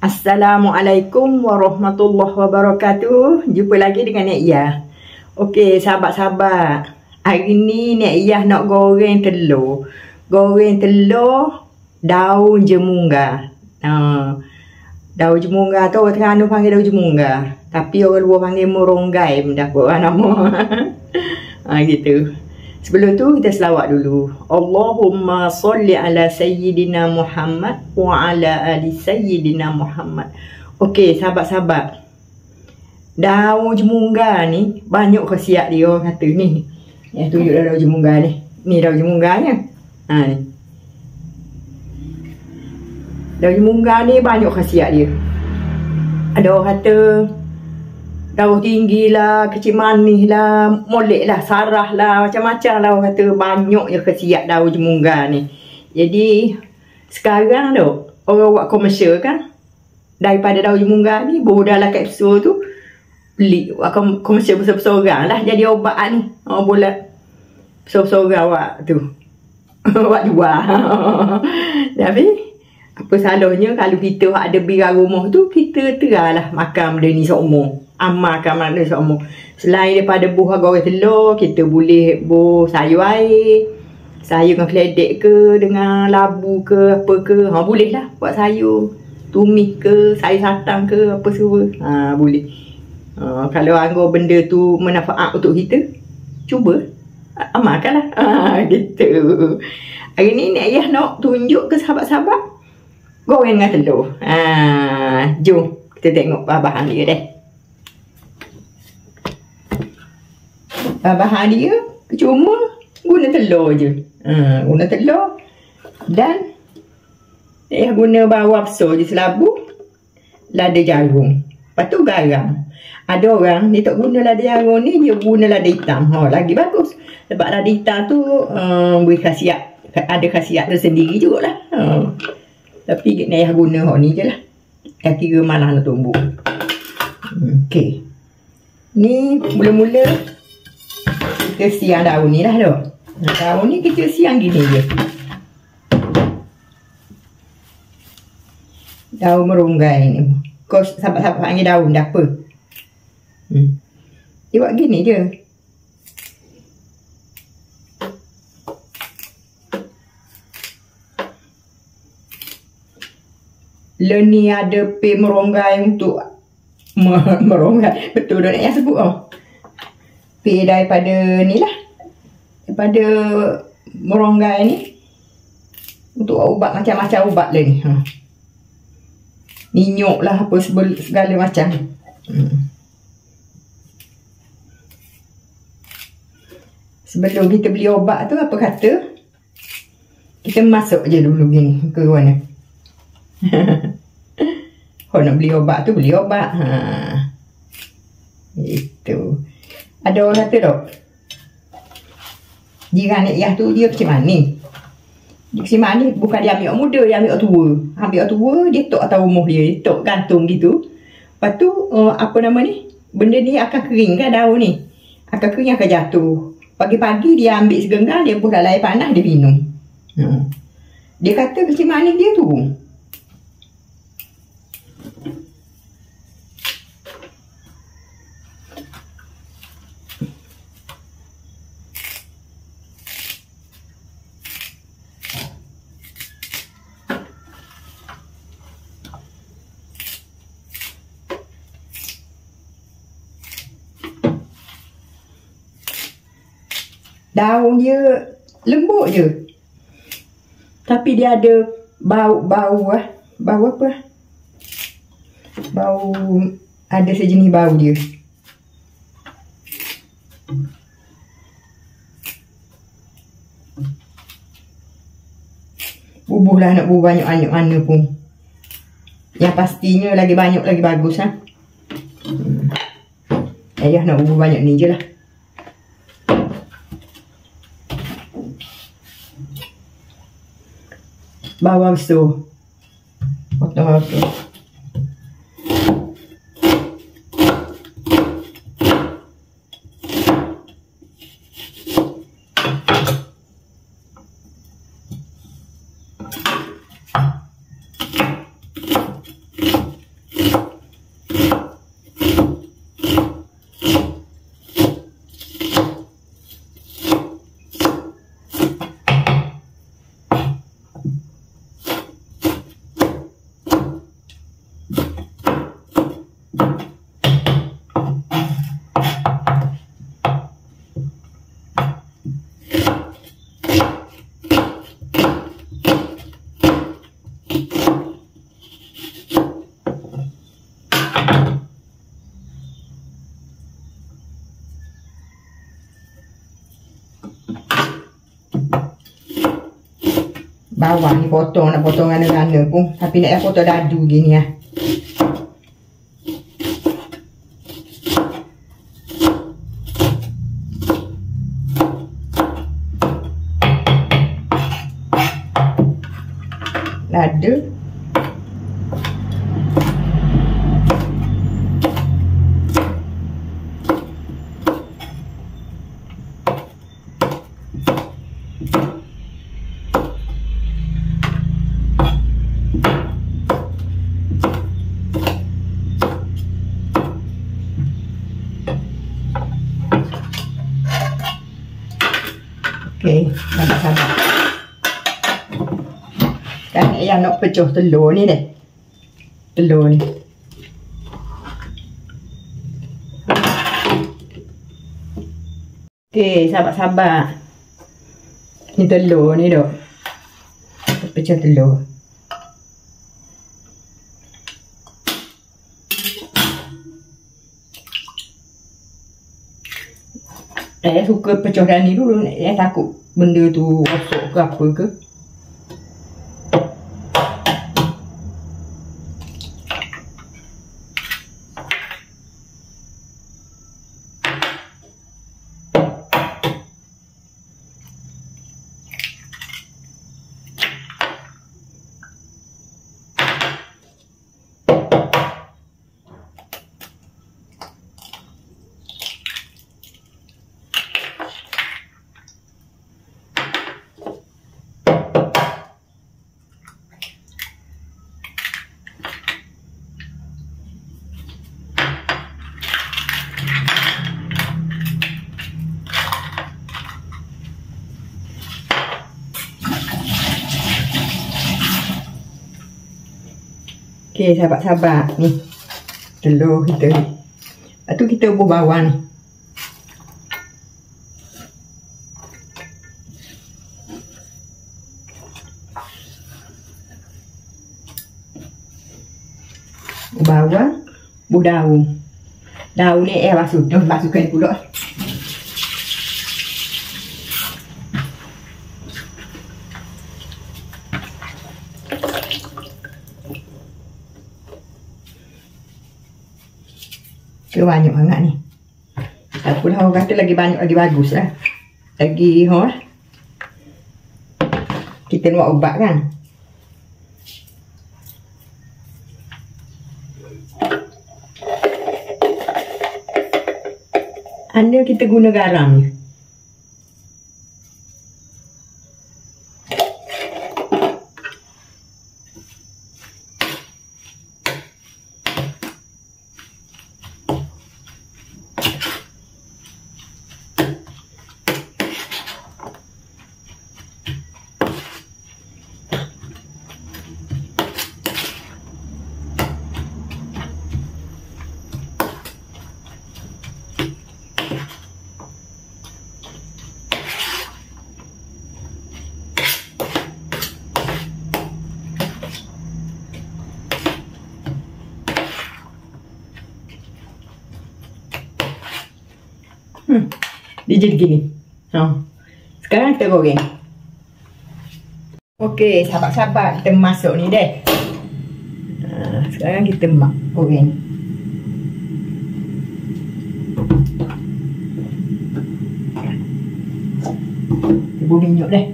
Assalamualaikum warahmatullahi wabarakatuh. Jumpa lagi dengan Nek Iyah. Okey, sahabat-sahabat. Hari ni Nek Iyah nak goreng telur. Goreng telur daun jemungga. Daun jemungga tu orang Terengganu panggil daun jemungga. Tapi orang luar panggil meronggai benda apa nama. Gitu. Sebelum tu kita selawat dulu. Allahumma salli ala sayyidina Muhammad wa ala ali sayyidina Muhammad. Okey, sahabat-sahabat. Daun jemungga ni banyak khasiat dia orang kata ni. Ya, tunjuk dah daun jemungga ni. Ni daun jemungganya. Ni. Daun jemungga ni banyak khasiat dia. Ada orang kata daun tinggi lah, kecil manis lah, molek lah, sarah lah, macam-macam lah orang kata banyaknya khasiat daun jemungga ni. Jadi sekarang tu orang buat komersial kan, daripada daun jemungga ni dalam kapsul tu beli buat komersial besar-besar orang lah jadi obat ni. Orang boleh besar-besar orang buat tu buat jual. Tapi apa salahnya kalau kita ada biar rumah tu kita teralah makan benda ni seumur. Amalkan mana semua. Selain daripada buah goreng telur, kita boleh buah sayur air. Sayur dengan keledek ke, dengan labu ke, apa ke. Boleh lah buat sayur. Tumis ke, sayur satang ke, apa semua. Boleh. Kalau anggap benda tu manfaat untuk kita, cuba. Amalkan lah. Gitu. Hari ni Nek Iyah nak tunjuk ke sahabat-sahabat goreng dengan telur. Jom kita tengok bahan dia deh. Bahan dia cuma guna telur je. Guna telur dan guna bawang besar je selabu, lada jagung. Lepas tu garam. Ada orang dia tak guna lada jagung ni, dia guna lada hitam. Lagi bagus. Sebab lada hitam tu beri khasiat, ada khasiat tersendiri jugalah. Tapi Nek Iyah guna ni je lah. Yang kira malah nak tumbuh. Okey. Ni mula-mula kita siang daun ni lah tu. Daun ni kita siang gini je. Daun meronggai ni. Kau sahabat-sahabat panggil daun dah apa. Dia buat gini je. Ni ada pil meronggai untuk meronggai. Betul dah Nek Iyah sebut pil daripada ni lah. Daripada meronggai ni. Untuk ubat macam-macam ubat lah ni. Ninyuk lah apa segala macam. Sebelum kita beli obat tu apa kata? Kita masuk je dulu gini ke mana. Kalau nak beli obat tu beli obat. Itu. Ada orang kata tak, jiran Nek Iyah tu dia kecil manis. Dia kecil manis bukan dia ambil orang muda, dia ambil orang tua. Ambil orang tua dia tok atas rumah dia, dia tok gantung gitu. Lepas tu apa nama ni, benda ni akan kering kan, daun ni akan kering, akan jatuh. Pagi-pagi dia ambil segenggam, dia buat dalam air panas, dia minum. Dia kata kecil manis dia tu daun dia lembut je. Tapi dia ada bau apa? Bau, ada sejenis bau dia. Bubuh lah, nak bubuh banyak-banyak mana pun. Yang pastinya lagi banyak lagi bagus ha. Ayah nak bubuh banyak ni je lah. Bawang besar. Potong. Bawang ni potong, nak potong gana-gana pun. Tapi nak potong dadu gini ya. Lada. Okey, sabar-sabar. Kan ayah nak pecah telur ni deh. Telur ni. Okey, sabar-sabar. Ni telur ni dok. Pecah telur. Saya suka pecah dan ni dulu. Saya takut benda tu rosak ke apa ke. Okey, sabar-sabar ni. Telur kita ni. Lepas tu kita bubur bawang ni. Bubur bawang, bubur daun. Daun ni basuh. Basuhkan pula. Banyak sangat ni. Apa dah orang kata lagi banyak lagi bagus lah. Lagi kita nak ubat kan. Anda kita guna garam ni. Dia jadi gini. Sekarang kita goreng. Okey, sabar-sabar kita masuk ni deh. Sekarang kita goreng. Tebus minyak deh.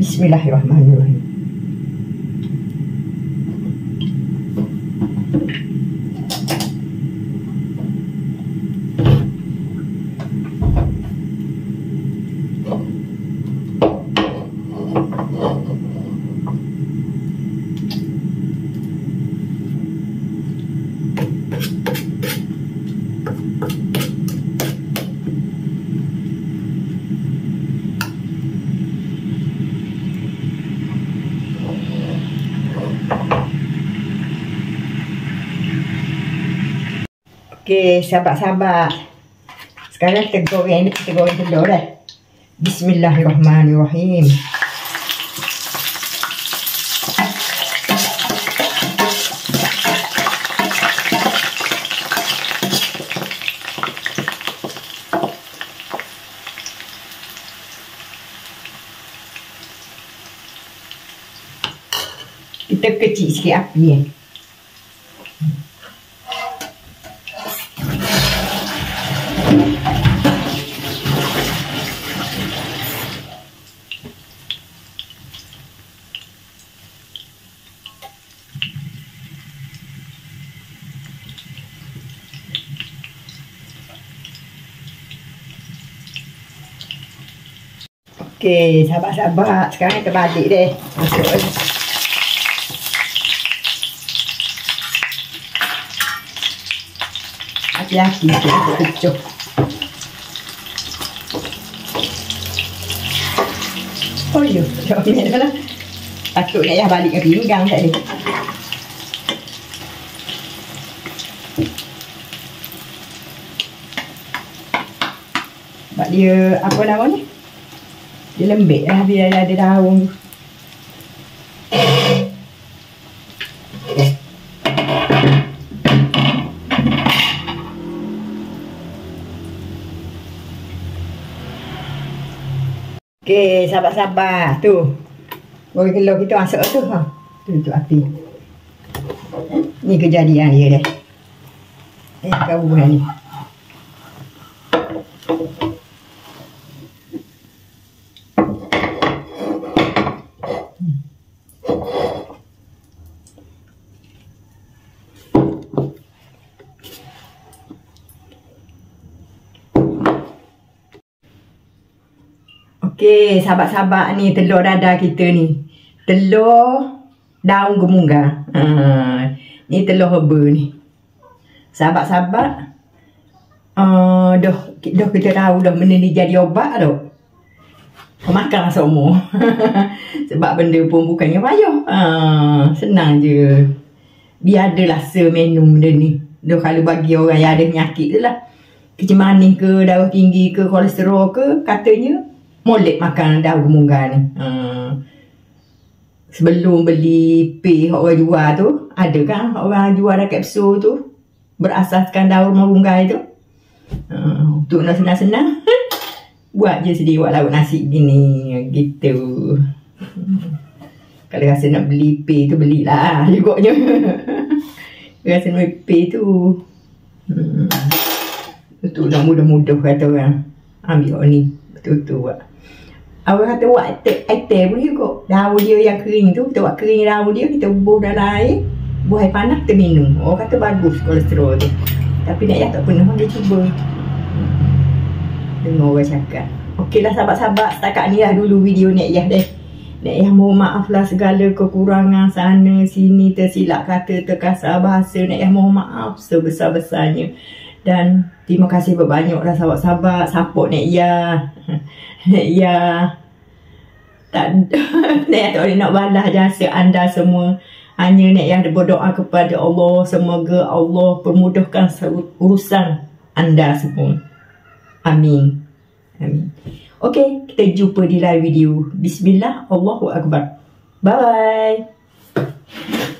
Bismillahirrahmanirrahim. Okey, sabar-sabar. Sekarang kita goreng telur dah. Bismillahirrahmanirrahim. kecil sikit api ni. Okey, sahabat-sahabat, sekarang kita balik deh. Masuk. Hati-hati kita kecoh. Oh ya, jomel lah. Patut nak balik ke pinggang tadi. Sebab dia apa nama ni? Dia lembek lah biar ada daun. Okey, sahabat-sahabat tu. Goreng telur kita masuk tu. Ha. Tu api. Ni kejadian dia dah. Kau buat ni. Okey, sahabat-sahabat ni telur dadar kita ni. Telur daun gemungga. Ni telur herba ni. Sahabat-sahabat, dah kita tahu dah benda ni jadi obat dah. Makan semua. Sebab benda pun bukannya payah. Senang je. Biar ada rasa minum benda ni. Dah kalau bagi orang yang ada penyakit tu lah. Kecil manis ke, darah tinggi ke, kolesterol ke, katanya molek makan daun gemungga ni. Sebelum beli pil orang jual tu, ada kan orang jual dah kapsul tu berasaskan daun gemungga itu. Untuk nak senang-senang buat je sendiri buat lauk nasi gini gitu. Kalau rasa nak beli pil tu belilah jugaknya. Rasa nak beli pil tu betul dah mudah-mudah kata orang. Ambil ni betul-betul buat. Orang kata buat item boleh juga. Daun dia yang kering tu, kita buat kering daun dia, kita bubuh dalam air, buah air panas, kita minum. Orang kata bagus kolesterol tu. Tapi Nek Yah tak pernah dia cuba. Dengar orang cakap. Okeylah sahabat-sahabat, setakat ni lah dulu video Nek Yah deh. Nek Yah mohon maaf lah segala kekurangan sana sini, tersilap kata, terkasar bahasa. Nek Yah mohon maaf sebesar-besarnya. Dan terima kasih berbanyak lah sahabat-sahabat support Nek Yah. Nek Yah tak boleh nak balas jasa anda semua. Hanya Nek Yah berdoa kepada Allah, semoga Allah permudahkan urusan anda semua. Amin. Amin. Okey, kita jumpa di live video. Bismillah, Allahu Akbar. Bye bye.